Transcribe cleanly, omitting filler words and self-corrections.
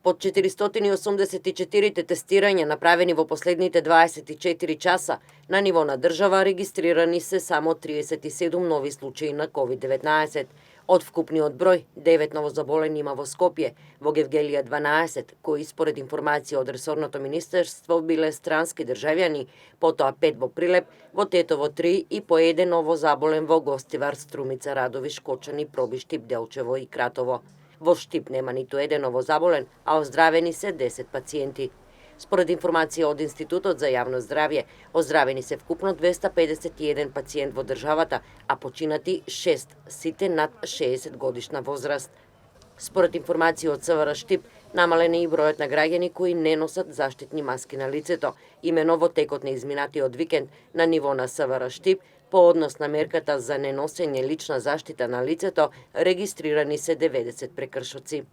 Под 484 тестирања направени во последните 24 часа, на ниво на држава регистрирани се само 37 нови случаи на COVID-19. Од вкупниот број, 9 новозаболени има во Скопје, во Гевгелија 12, кои според информација од ресорното министерство биле странски државјани, потоа 5 во Прилеп, во Тетово 3 и по 1 новозаболен во Гостивар, Струмица, Радови, Шкочани, Пробиштип, Делчево и Кратово. Во Штип нема ниту еден новозаболен, а оздравени се 10 пациенти. Според информација од Институтот за јавно здравје, оздравени се вкупно 251 пациент во државата, а починати 6, сите над 60 годишна возраст. Според информација од СВР Штип, намален е и бројот на граѓани кои не носат заштитни маски на лицето. Имено во текот на изминатиот викенд на ниво на СВР Штип, по однос на мерката за неносење лична заштита на лицето, регистрирани се 90 прекршоци.